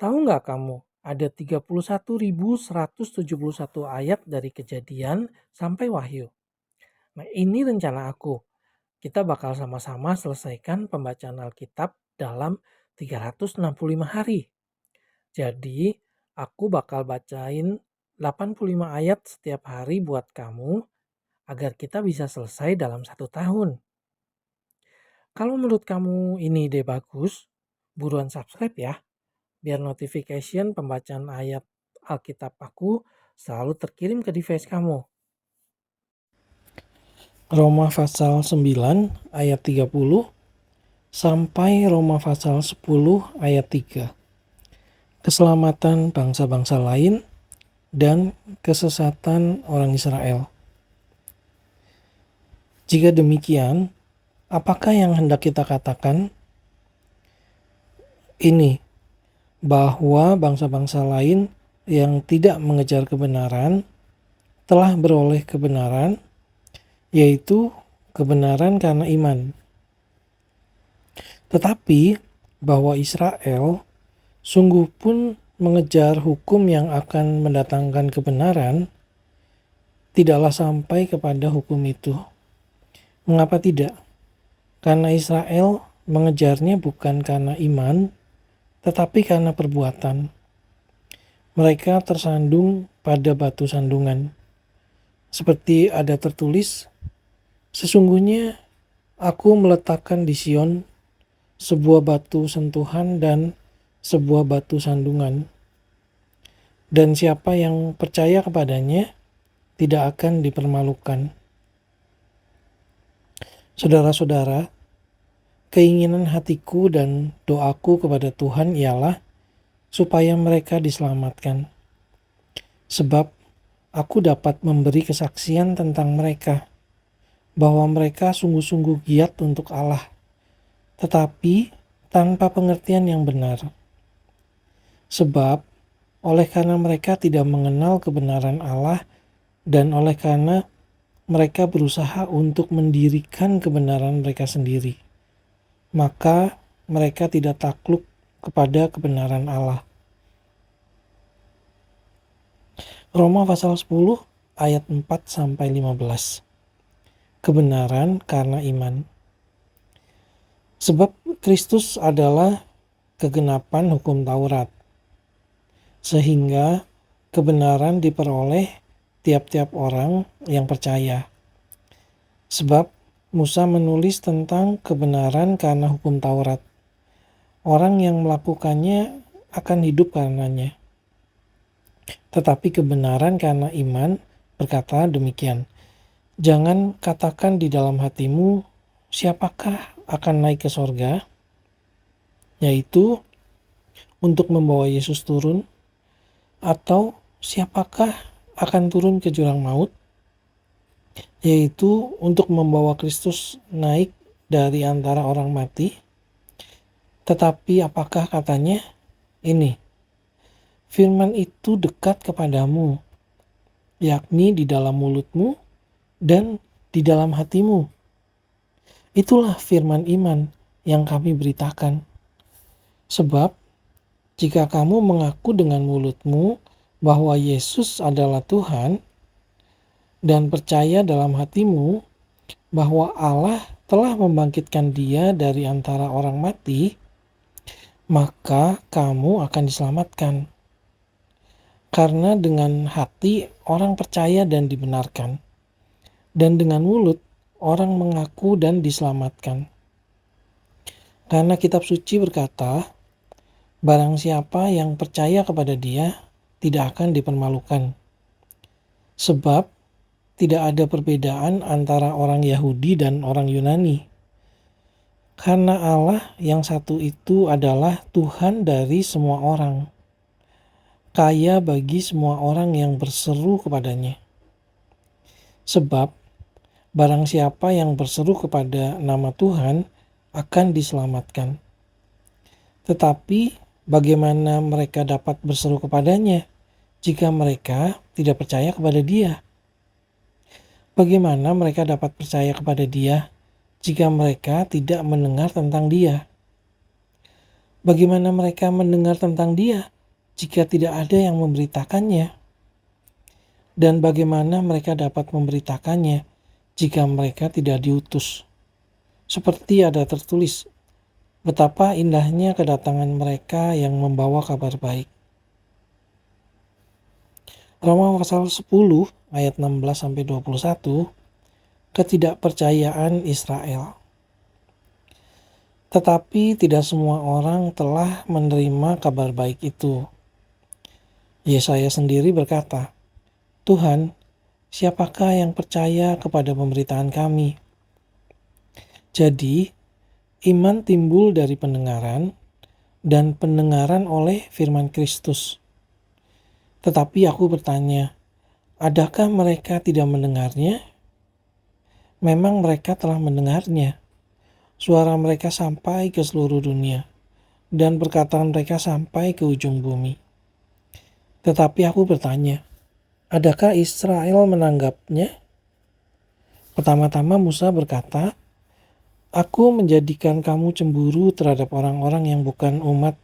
Tahu nggak kamu, ada 31.171 ayat dari Kejadian sampai Wahyu. Nah, ini rencana aku. Kita bakal sama-sama selesaikan pembacaan Alkitab dalam 365 hari. Jadi, aku bakal bacain 85 ayat setiap hari buat kamu agar kita bisa selesai dalam 1 tahun. Kalau menurut kamu ini ide bagus, buruan subscribe ya, biar notification pembacaan ayat Alkitab aku selalu terkirim ke device kamu. Roma pasal 9 ayat 30 sampai Roma pasal 10 ayat 3. Keselamatan bangsa-bangsa lain dan kesesatan orang Israel. Jika demikian, apakah yang hendak kita katakan? Ini, bahwa bangsa-bangsa lain yang tidak mengejar kebenaran telah beroleh kebenaran, yaitu kebenaran karena iman. Tetapi bahwa Israel sungguh pun mengejar hukum yang akan mendatangkan kebenaran, tidaklah sampai kepada hukum itu. Mengapa tidak? Karena Israel mengejarnya bukan karena iman, tetapi karena perbuatan. Mereka tersandung pada batu sandungan. Seperti ada tertulis, sesungguhnya aku meletakkan di Sion sebuah batu sentuhan dan sebuah batu sandungan. Dan siapa yang percaya kepadanya tidak akan dipermalukan. Saudara-saudara, keinginan hatiku dan doaku kepada Tuhan ialah supaya mereka diselamatkan. Sebab aku dapat memberi kesaksian tentang mereka, bahwa mereka sungguh-sungguh giat untuk Allah, tetapi tanpa pengertian yang benar. Sebab oleh karena mereka tidak mengenal kebenaran Allah dan oleh karena mereka berusaha untuk mendirikan kebenaran mereka sendiri, maka mereka tidak takluk kepada kebenaran Allah. Roma pasal 10 ayat 4-15. Kebenaran karena iman. Sebab Kristus adalah kegenapan hukum Taurat, sehingga kebenaran diperoleh tiap-tiap orang yang percaya. Sebab Musa menulis tentang kebenaran karena hukum Taurat. Orang yang melakukannya akan hidup karenanya. Tetapi kebenaran karena iman berkata demikian, jangan katakan di dalam hatimu, siapakah akan naik ke sorga? Yaitu untuk membawa Yesus turun, atau siapakah akan turun ke jurang maut, yaitu untuk membawa Kristus naik dari antara orang mati. Tetapi apakah katanya? Ini, firman itu dekat kepadamu, yakni di dalam mulutmu dan di dalam hatimu. Itulah firman iman yang kami beritakan. Sebab jika kamu mengaku dengan mulutmu bahwa Yesus adalah Tuhan dan percaya dalam hatimu bahwa Allah telah membangkitkan Dia dari antara orang mati, maka kamu akan diselamatkan. Karena dengan hati orang percaya dan dibenarkan, dan dengan mulut orang mengaku dan diselamatkan. Karena kitab suci berkata, barang siapa yang percaya kepada Dia tidak akan dipermalukan. Sebab tidak ada perbedaan antara orang Yahudi dan orang Yunani. Karena Allah yang satu itu adalah Tuhan dari semua orang, kaya bagi semua orang yang berseru kepadanya. Sebab barang siapa yang berseru kepada nama Tuhan akan diselamatkan. Tetapi bagaimana mereka dapat berseru kepadanya jika mereka tidak percaya kepada Dia? Bagaimana mereka dapat percaya kepada Dia jika mereka tidak mendengar tentang Dia? Bagaimana mereka mendengar tentang Dia jika tidak ada yang memberitakannya? Dan bagaimana mereka dapat memberitakannya jika mereka tidak diutus? Seperti ada tertulis, betapa indahnya kedatangan mereka yang membawa kabar baik. Roma pasal 10 ayat 16-21, ketidakpercayaan Israel. Tetapi tidak semua orang telah menerima kabar baik itu. Yesaya sendiri berkata, Tuhan, siapakah yang percaya kepada pemberitaan kami? Jadi, iman timbul dari pendengaran, dan pendengaran oleh firman Kristus. Tetapi aku bertanya, adakah mereka tidak mendengarnya? Memang mereka telah mendengarnya. Suara mereka sampai ke seluruh dunia, dan perkataan mereka sampai ke ujung bumi. Tetapi aku bertanya, adakah Israel menanggapnya? Pertama-tama Musa berkata, Aku menjadikan kamu cemburu terhadap orang-orang yang bukan umat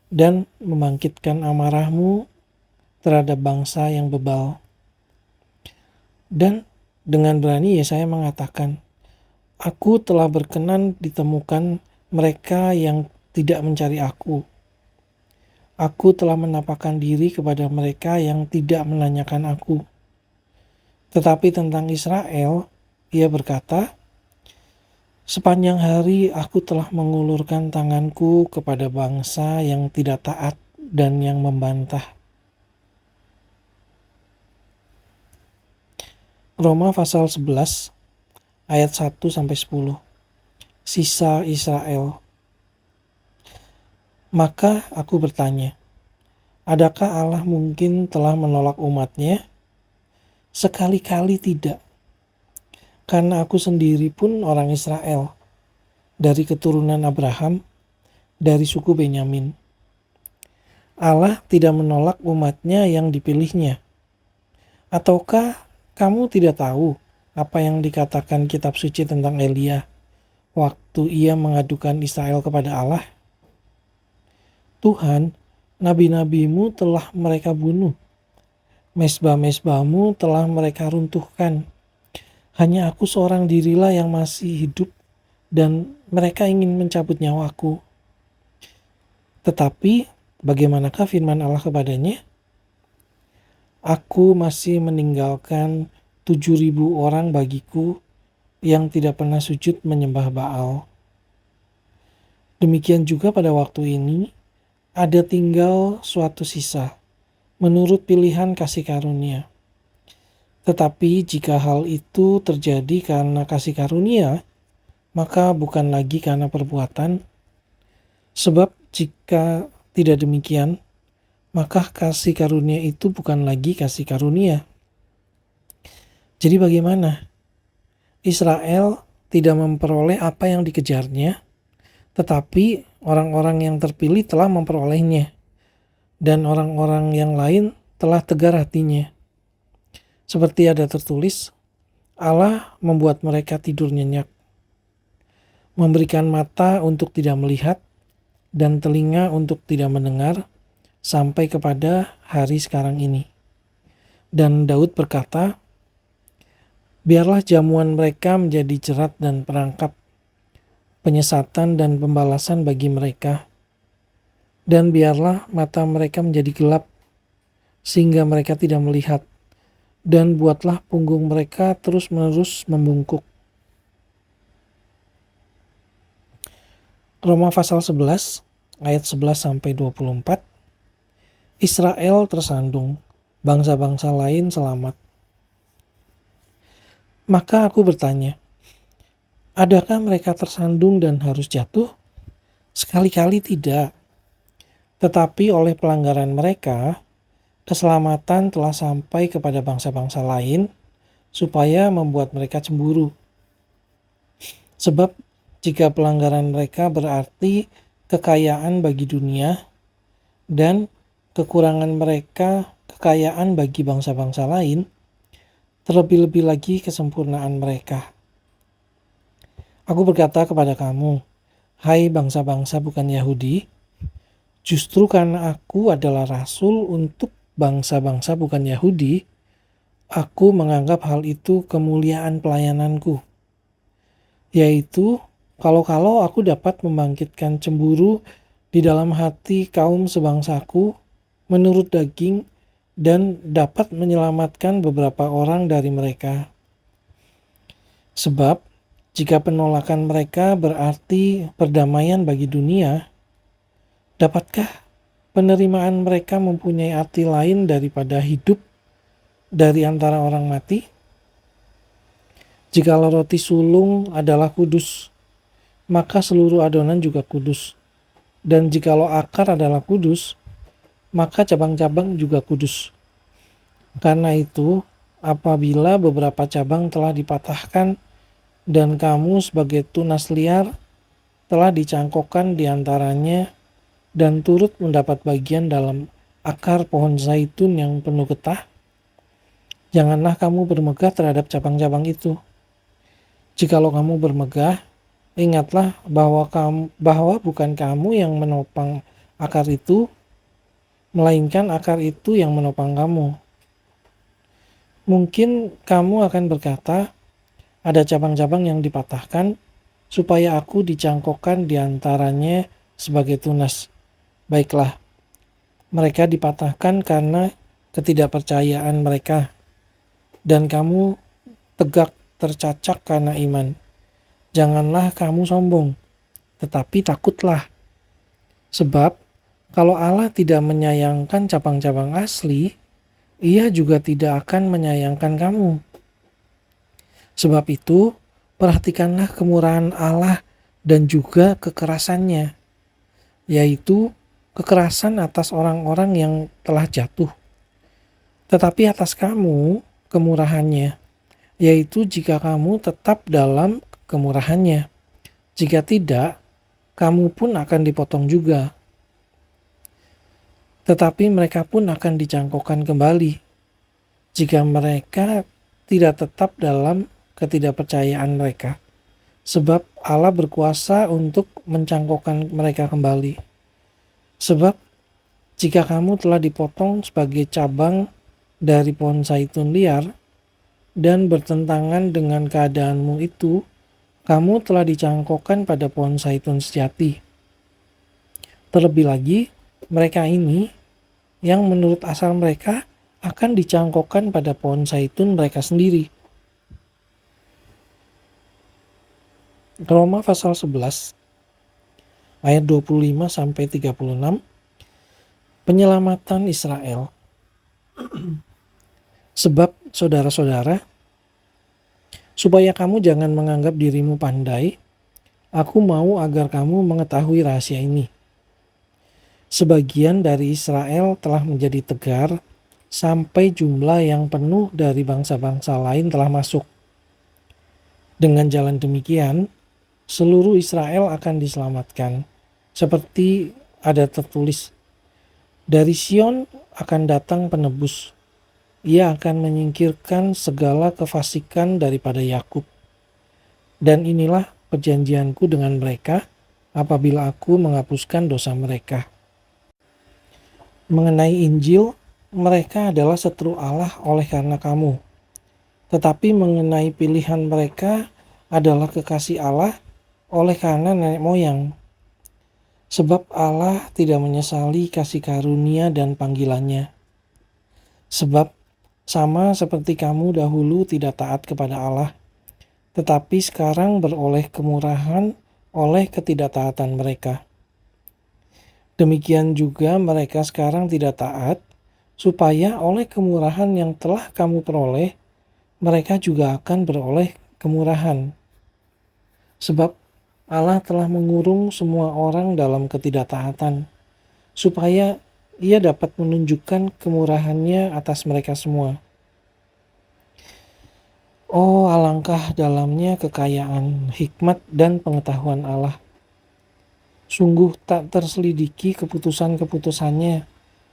dan membangkitkan amarahmu terhadap bangsa yang bebal. Dan dengan berani Yesaya mengatakan, Aku telah berkenan ditemukan mereka yang tidak mencari aku. Aku telah menampakkan diri kepada mereka yang tidak menanyakan aku. Tetapi tentang Israel, ia berkata, Sepanjang hari aku telah mengulurkan tanganku kepada bangsa yang tidak taat dan yang membantah. Roma pasal 11 ayat 1-10. Sisa Israel. Maka aku bertanya, adakah Allah mungkin telah menolak umatnya? Sekali-kali tidak. Karena aku sendiri pun orang Israel, dari keturunan Abraham, dari suku Benyamin. Allah tidak menolak umatnya yang dipilihnya. Ataukah kamu tidak tahu apa yang dikatakan kitab suci tentang Elia waktu ia mengadukan Israel kepada Allah? Tuhan, nabi-nabimu telah mereka bunuh. Mesbah-mesbahmu telah mereka runtuhkan. Hanya aku seorang dirilah yang masih hidup dan mereka ingin mencabut nyawaku. Tetapi bagaimanakah firman Allah kepadanya? Aku masih meninggalkan 7.000 orang bagiku yang tidak pernah sujud menyembah Baal. Demikian juga pada waktu ini, ada tinggal suatu sisa, menurut pilihan kasih karunia. Tetapi jika hal itu terjadi karena kasih karunia, maka bukan lagi karena perbuatan. Sebab jika tidak demikian, maka kasih karunia itu bukan lagi kasih karunia. Jadi bagaimana? Israel tidak memperoleh apa yang dikejarnya, tetapi orang-orang yang terpilih telah memperolehnya, dan orang-orang yang lain telah tegar hatinya. Seperti ada tertulis, Allah membuat mereka tidur nyenyak, memberikan mata untuk tidak melihat, dan telinga untuk tidak mendengar, sampai kepada hari sekarang ini. Dan Daud berkata, biarlah jamuan mereka menjadi jerat dan perangkap, penyesatan dan pembalasan bagi mereka. Dan biarlah mata mereka menjadi gelap, sehingga mereka tidak melihat. Dan buatlah punggung mereka terus-menerus membungkuk. Roma pasal 11 ayat 11-24. Israel tersandung, bangsa-bangsa lain selamat. Maka aku bertanya, adakah mereka tersandung dan harus jatuh? Sekali-kali tidak. Tetapi oleh pelanggaran mereka, keselamatan telah sampai kepada bangsa-bangsa lain, supaya membuat mereka cemburu. Sebab jika pelanggaran mereka berarti kekayaan bagi dunia, dan kekurangan mereka kekayaan bagi bangsa-bangsa lain, terlebih-lebih lagi kesempurnaan mereka. Aku berkata kepada kamu, hai bangsa-bangsa bukan Yahudi, Justru karena aku adalah rasul untuk bangsa-bangsa bukan Yahudi, aku menganggap hal itu kemuliaan pelayananku, yaitu kalau-kalau aku dapat membangkitkan cemburu di dalam hati kaum sebangsaku menurut daging dan dapat menyelamatkan beberapa orang dari mereka. Sebab jika penolakan mereka berarti perdamaian bagi dunia, dapatkah penerimaan mereka mempunyai arti lain daripada hidup dari antara orang mati? Jikalau roti sulung adalah kudus, maka seluruh adonan juga kudus. Dan jikalau akar adalah kudus, maka cabang-cabang juga kudus. Karena itu, apabila beberapa cabang telah dipatahkan dan kamu sebagai tunas liar telah dicangkokkan di antaranya dan turut mendapat bagian dalam akar pohon zaitun yang penuh getah, janganlah kamu bermegah terhadap cabang-cabang itu. Jikalau kamu bermegah, ingatlah bahwa bukan kamu yang menopang akar itu, melainkan akar itu yang menopang kamu. Mungkin kamu akan berkata, ada cabang-cabang yang dipatahkan, supaya aku dicangkokkan di antaranya sebagai tunas. Baiklah, mereka dipatahkan karena ketidakpercayaan mereka, dan kamu tegak tercacak karena iman. Janganlah kamu sombong, tetapi takutlah. Sebab, kalau Allah tidak menyayangkan cabang-cabang asli, Ia juga tidak akan menyayangkan kamu. Sebab itu, perhatikanlah kemurahan Allah dan juga kekerasannya, yaitu kekerasan atas orang-orang yang telah jatuh. Tetapi atas kamu, kemurahannya, yaitu jika kamu tetap dalam kemurahannya. Jika tidak, kamu pun akan dipotong juga. Tetapi mereka pun akan dicangkokkan kembali, jika mereka tidak tetap dalam ketidakpercayaan mereka. Sebab Allah berkuasa untuk mencangkokkan mereka kembali. Sebab jika kamu telah dipotong sebagai cabang dari pohon zaitun liar dan bertentangan dengan keadaanmu itu, kamu telah dicangkokkan pada pohon zaitun sejati. Terlebih lagi, mereka ini yang menurut asal mereka akan dicangkokkan pada pohon zaitun mereka sendiri. Roma pasal 11 ayat 25 sampai 36. Penyelamatan Israel. Sebab saudara-saudara, supaya kamu jangan menganggap dirimu pandai, aku mau agar kamu mengetahui rahasia ini. Sebagian dari Israel telah menjadi tegar sampai jumlah yang penuh dari bangsa-bangsa lain telah masuk. Dengan jalan demikian, seluruh Israel akan diselamatkan. Seperti ada tertulis, dari Sion akan datang penebus. Ia akan menyingkirkan segala kefasikan daripada Yakub. Dan inilah perjanjianku dengan mereka apabila aku menghapuskan dosa mereka. Mengenai Injil, mereka adalah setru Allah oleh karena kamu. Tetapi mengenai pilihan mereka adalah kekasih Allah oleh karena nenek moyang. Sebab Allah tidak menyesali kasih karunia dan panggilannya. Sebab sama seperti kamu dahulu tidak taat kepada Allah, tetapi sekarang beroleh kemurahan oleh ketidaktaatan mereka. Demikian juga mereka sekarang tidak taat, supaya oleh kemurahan yang telah kamu peroleh, mereka juga akan beroleh kemurahan. Sebab Allah telah mengurung semua orang dalam ketidaktaatan, supaya Ia dapat menunjukkan kemurahannya atas mereka semua. Oh, alangkah dalamnya kekayaan, hikmat, dan pengetahuan Allah. Sungguh tak terselidiki keputusan-keputusannya,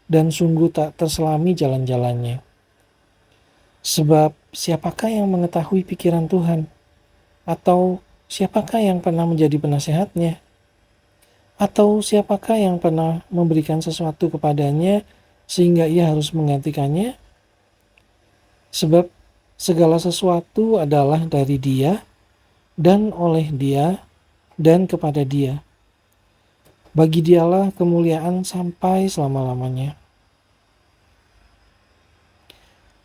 dan sungguh tak terselami jalan-jalannya. Sebab siapakah yang mengetahui pikiran Tuhan? Atau siapakah yang pernah menjadi penasehatnya? Atau siapakah yang pernah memberikan sesuatu kepadanya sehingga ia harus menggantikannya? Sebab segala sesuatu adalah dari Dia dan oleh Dia dan kepada Dia. Bagi Dialah kemuliaan sampai selama-lamanya.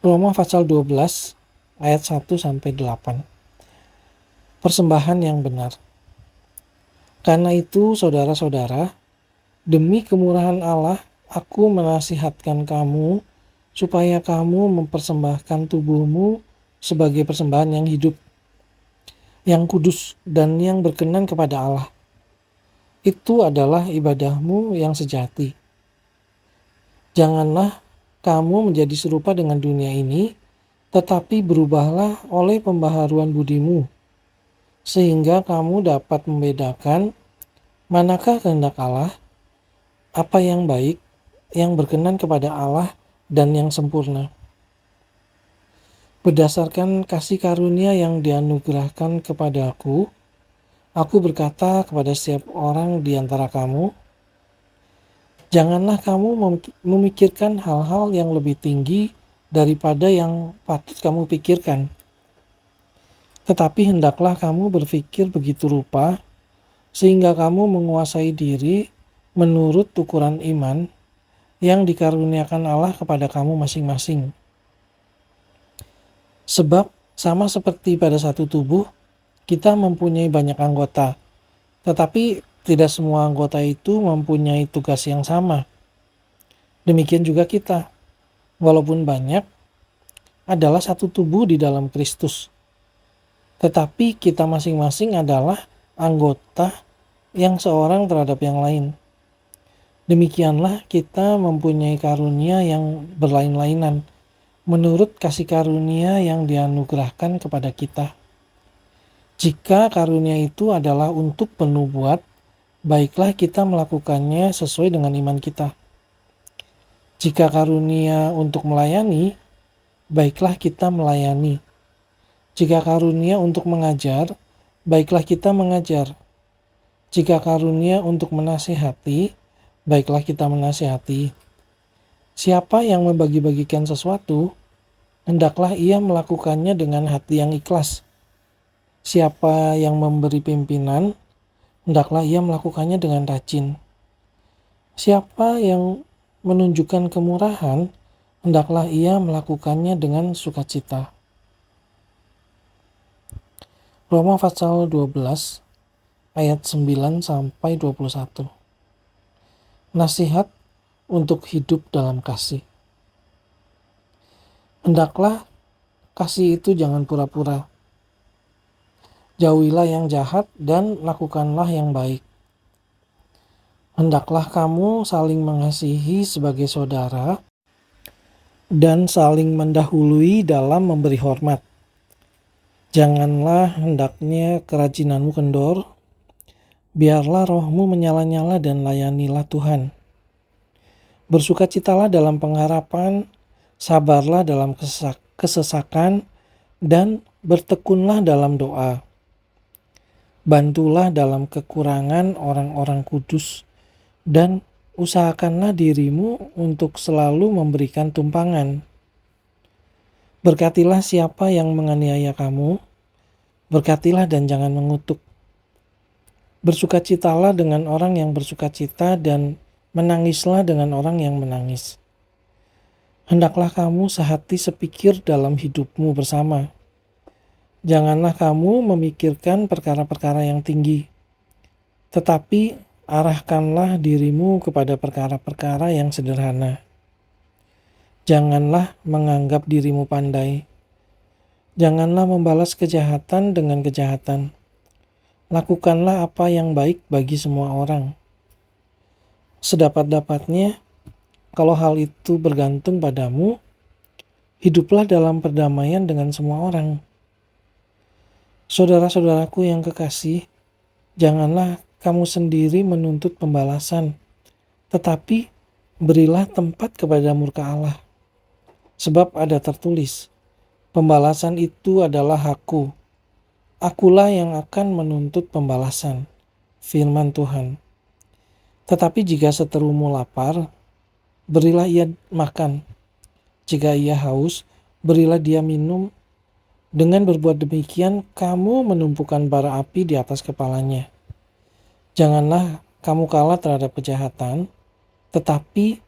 Roma pasal 12 ayat 1-8. Persembahan yang benar. Karena itu, saudara-saudara, demi kemurahan Allah, aku menasihatkan kamu supaya kamu mempersembahkan tubuhmu sebagai persembahan yang hidup, yang kudus, dan yang berkenan kepada Allah. Itu adalah ibadahmu yang sejati. Janganlah kamu menjadi serupa dengan dunia ini, tetapi berubahlah oleh pembaharuan budimu, sehingga kamu dapat membedakan manakah kehendak Allah, apa yang baik, yang berkenan kepada Allah, dan yang sempurna. Berdasarkan kasih karunia yang dianugerahkan kepadaku, aku berkata kepada setiap orang di antara kamu, janganlah kamu memikirkan hal-hal yang lebih tinggi daripada yang patut kamu pikirkan. Tetapi hendaklah kamu berpikir begitu rupa, sehingga kamu menguasai diri menurut ukuran iman yang dikaruniakan Allah kepada kamu masing-masing. Sebab sama seperti pada satu tubuh, kita mempunyai banyak anggota, tetapi tidak semua anggota itu mempunyai tugas yang sama. Demikian juga kita, walaupun banyak, adalah satu tubuh di dalam Kristus. Tetapi kita masing-masing adalah anggota yang seorang terhadap yang lain. Demikianlah kita mempunyai karunia yang berlain-lainan, menurut kasih karunia yang dianugerahkan kepada kita. Jika karunia itu adalah untuk penubuat, baiklah kita melakukannya sesuai dengan iman kita. Jika karunia untuk melayani, baiklah kita melayani. Jika karunia untuk mengajar, baiklah kita mengajar. Jika karunia untuk menasihati, baiklah kita menasihati. Siapa yang membagi-bagikan sesuatu, hendaklah ia melakukannya dengan hati yang ikhlas. Siapa yang memberi pimpinan, hendaklah ia melakukannya dengan rajin. Siapa yang menunjukkan kemurahan, hendaklah ia melakukannya dengan sukacita. Roma pasal 12 ayat 9-21. Nasihat untuk hidup dalam kasih. Hendaklah kasih itu jangan pura-pura. Jauhilah yang jahat dan lakukanlah yang baik. Hendaklah kamu saling mengasihi sebagai saudara dan saling mendahului dalam memberi hormat. Janganlah hendaknya kerajinanmu kendor, biarlah rohmu menyala-nyala dan layanilah Tuhan. Bersukacitalah dalam pengharapan, sabarlah dalam kesesakan, dan bertekunlah dalam doa. Bantulah dalam kekurangan orang-orang kudus, dan usahakanlah dirimu untuk selalu memberikan tumpangan. Berkatilah siapa yang menganiaya kamu, berkatilah dan jangan mengutuk. Bersukacitalah dengan orang yang bersukacita dan menangislah dengan orang yang menangis. Hendaklah kamu sehati sepikir dalam hidupmu bersama. Janganlah kamu memikirkan perkara-perkara yang tinggi, tetapi arahkanlah dirimu kepada perkara-perkara yang sederhana. Janganlah menganggap dirimu pandai. Janganlah membalas kejahatan dengan kejahatan. Lakukanlah apa yang baik bagi semua orang. Sedapat-dapatnya, kalau hal itu bergantung padamu, hiduplah dalam perdamaian dengan semua orang. Saudara-saudaraku yang kekasih, janganlah kamu sendiri menuntut pembalasan, tetapi berilah tempat kepada murka Allah. Sebab ada tertulis, pembalasan itu adalah hakku. Akulah yang akan menuntut pembalasan. Firman Tuhan. Tetapi jika seterumu lapar, berilah ia makan. Jika ia haus, berilah dia minum. Dengan berbuat demikian, kamu menumpukan bara api di atas kepalanya. Janganlah kamu kalah terhadap kejahatan, tetapi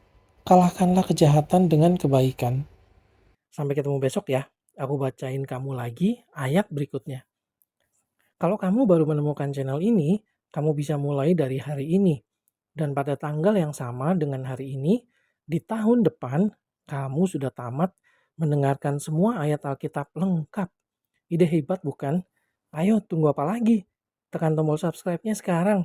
kalahkanlah kejahatan dengan kebaikan. Sampai ketemu besok ya. Aku bacain kamu lagi ayat berikutnya. Kalau kamu baru menemukan channel ini, kamu bisa mulai dari hari ini. Dan pada tanggal yang sama dengan hari ini, di tahun depan, kamu sudah tamat mendengarkan semua ayat Alkitab lengkap. Ide hebat bukan? Ayo tunggu apa lagi? Tekan tombol subscribe-nya sekarang.